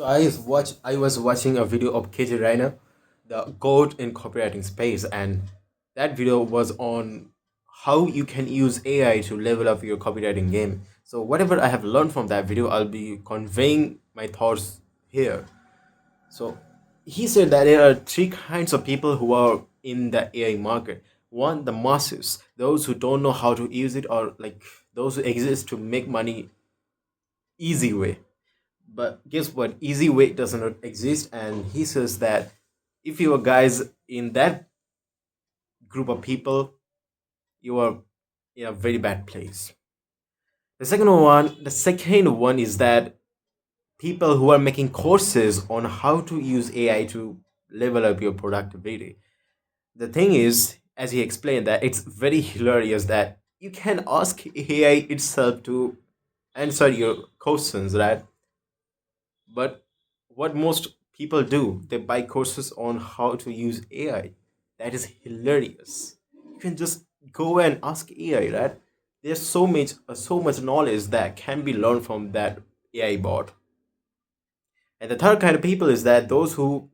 I was watching a video of KJ Rainer, the goat in copywriting space, and that video was on how you can use AI to level up your copywriting game. So whatever I have learned from that video, I'll be conveying my thoughts here. So he said that there are three kinds of people who are in the AI market. One, the masses, those who don't know how to use it, or like those who exist to make money easy way. But guess what? Easy way does not exist, and he says that if you are guys in that group of people, you are in a very bad place. The second one is that people who are making courses on how to use AI to level up your productivity. The thing is, as he explained, that it's very hilarious that you can ask AI itself to answer your questions, right? But what most people do, they buy courses on how to use AI. That is hilarious. You can just go and ask AI, right? There's so much knowledge that can be learned from that AI bot. And the third kind of people is that those who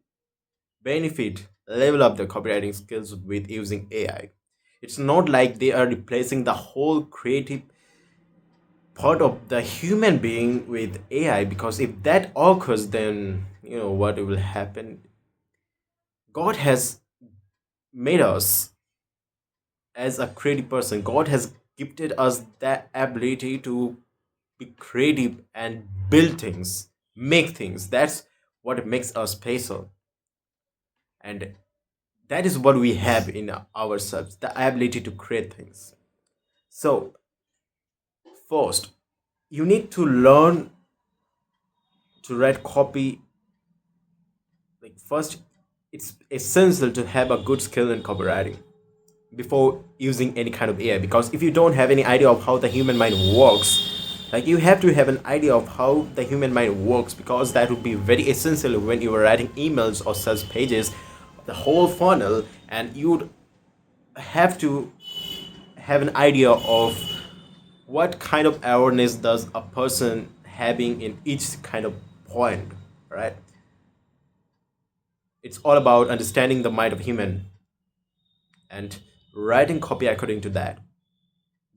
benefit level up their copywriting skills with using AI. It's not like they are replacing the whole creative part of the human being with AI, because if that occurs, then you know what will happen. God has made us as a creative person. God has gifted us that ability to be creative and build things, make things. That's what makes us special. And that is what we have in ourselves, the ability to create things. So, first, you need to learn to write copy. Like, first, it's essential to have a good skill in copywriting before using any kind of AI, because if you don't have any idea of how the human mind works, like you have to have an idea of how the human mind works, because that would be very essential when you are writing emails or sales pages, the whole funnel, and you would have to have an idea of what kind of awareness does a person having in each kind of point, right? It's all about understanding the mind of human and writing copy according to that.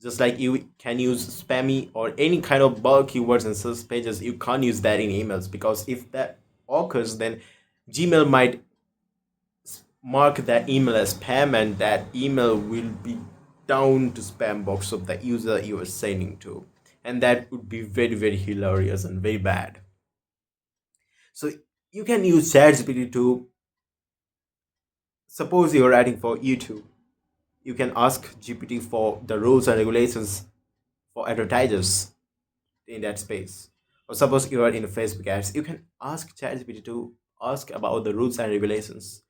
Just like you can use spammy or any kind of bulk keywords in sales pages, you can't use that in emails, because if that occurs, then Gmail might mark that email as spam, and that email will be down to spam box of the user you are sending to, and that would be very very hilarious and very bad. So you can use ChatGPT to, suppose you're writing for YouTube, you can ask GPT for the rules and regulations for advertisers in that space. Or suppose you are in Facebook ads, you can ask ChatGPT to ask about the rules and regulations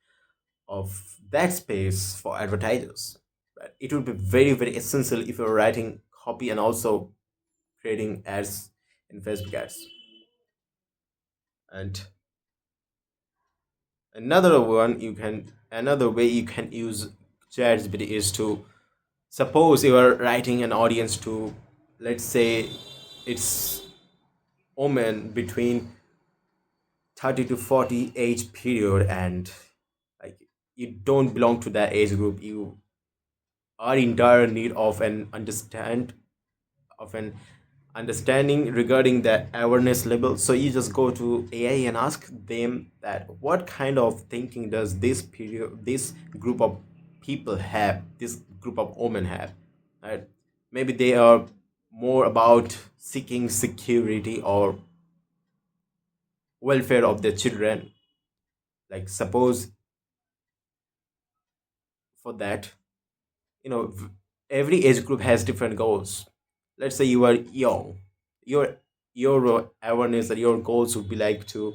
of that space for advertisers. Right? It would be very, very essential if you're writing copy and also creating ads in Facebook ads. And another way you can use ChatGPT is to, suppose you are writing an audience to, let's say it's women between 30 to 40 age period, and like you don't belong to that age group, you are in dire need of an understanding regarding that awareness level. So you just go to AI and ask them that what kind of thinking does this group of people have, this group of women have, right? Maybe they are more about seeking security or welfare of their children. Like suppose for that, you know, every age group has different goals. Let's say you are young, your awareness and your goals would be like to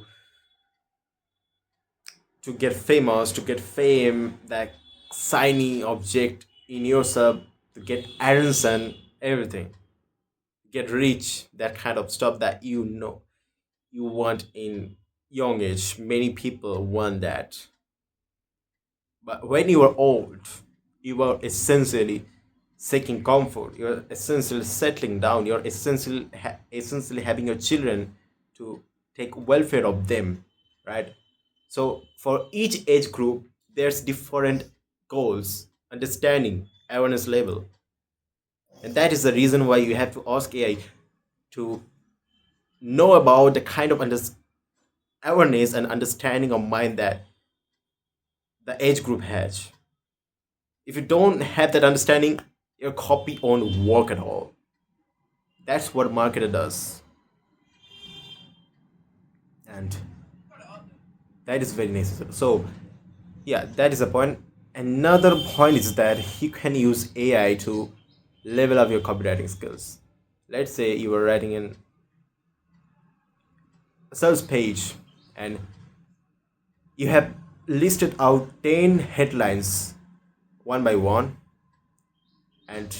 get famous, to get fame, that shiny object in yourself, to get errands and everything, get rich, that kind of stuff that you know you want in young age. Many people want that. But when you are old, you are essentially seeking comfort. You're essentially settling down. You're essentially having your children to. take welfare of them, right? So for each age group, there's different goals, understanding, awareness level, and that is the reason why you have to ask AI to know about the kind of awareness and understanding of mind that the age group has. If you don't have that understanding, your copy won't work at all. That's what marketer does, and that is very necessary. So yeah, that is a point. Another point is that you can use AI to level up your copywriting skills. Let's say you are writing in a sales page and you have listed out 10 headlines one by one, and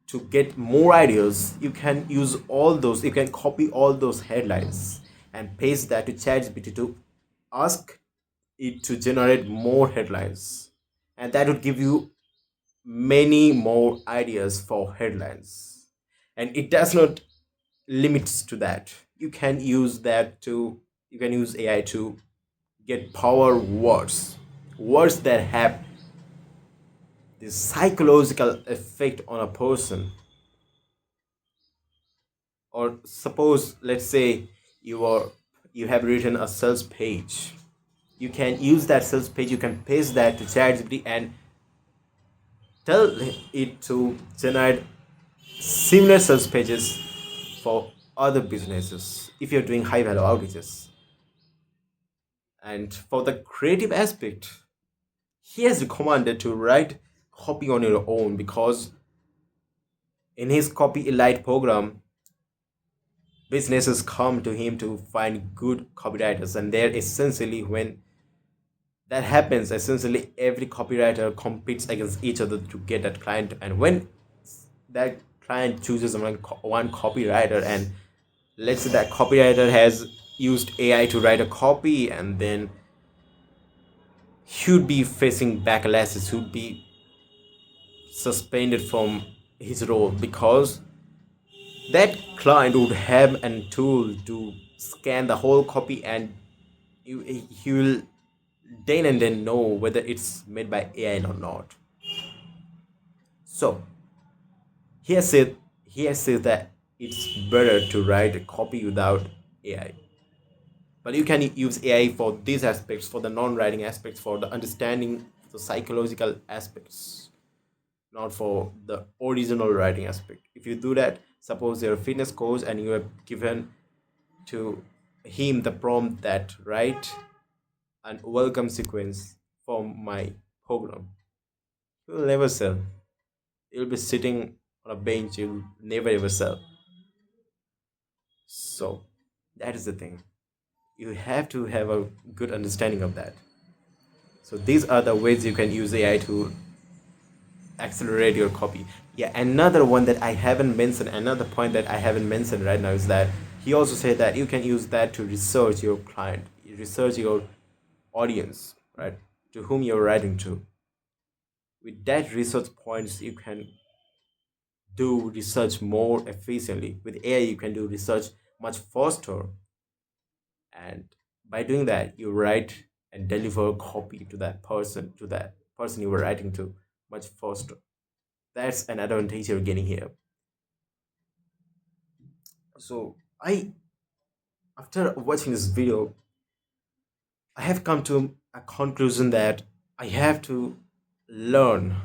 to get more ideas you can use all those, you can copy all those headlines and paste that to ChatGPT to ask it to generate more headlines, and that would give you many more ideas for headlines. And it does not limits to that. You can use that to, you can use AI to get power words, words that have this psychological effect on a person. Or suppose, let's say you are, you have written a sales page, you can use that sales page, you can paste that to ChatGPT and tell it to generate similar sales pages for other businesses if you're doing high value outreaches. And for the creative aspect, he has recommended to write copy on your own, because in his copy elite program, businesses come to him to find good copywriters, and there essentially when that happens, essentially every copywriter competes against each other to get that client. And when that client chooses one copywriter, and let's say that copywriter has used AI to write a copy, and then he would be facing backlashes, he would be suspended from his role, because that client would have a tool to scan the whole copy, and he will then and then know whether it's made by AI or not. So he has said, he has said that it's better to write a copy without AI. But you can use AI for these aspects, for the non-writing aspects, for the understanding the psychological aspects, not for the original writing aspect. If you do that, suppose you're a fitness coach and you have given to him the prompt that write an welcome sequence for my program, you will never sell. You'll be sitting on a bench, you'll never ever sell. So that is the thing. You have to have a good understanding of that. So these are the ways you can use AI to accelerate your copy. Yeah, another one that I haven't mentioned, another point that I haven't mentioned right now is that he also said that you can use that to research your client, research your audience, right? To whom you're writing to. With that research points, you can do research more efficiently. With AI, you can do research much faster, and by doing that, you write and deliver copy to that person you were writing to much faster. That's an advantage you're getting here. So I, after watching this video, I have come to a conclusion that I have to learn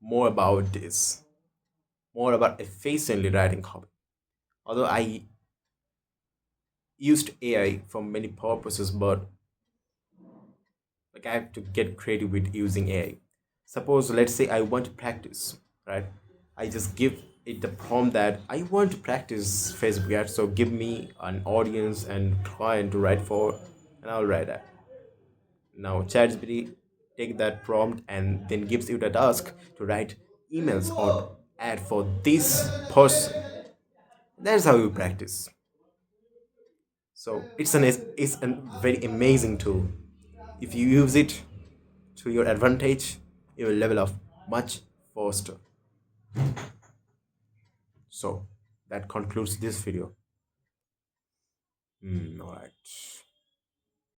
more about this, more about efficiently writing copy. Although I used AI for many purposes, but like I have to get creative with using AI. Suppose, let's say I want to practice, right? I just give it the prompt that I want to practice Facebook ads, so give me an audience and client to write for, and I'll write that. Now ChatGPT take that prompt and then gives you the task to write emails or ad for this person. That's how you practice. So it's a very amazing tool. If you use it to your advantage, you will level up much faster. So that concludes this video. All right.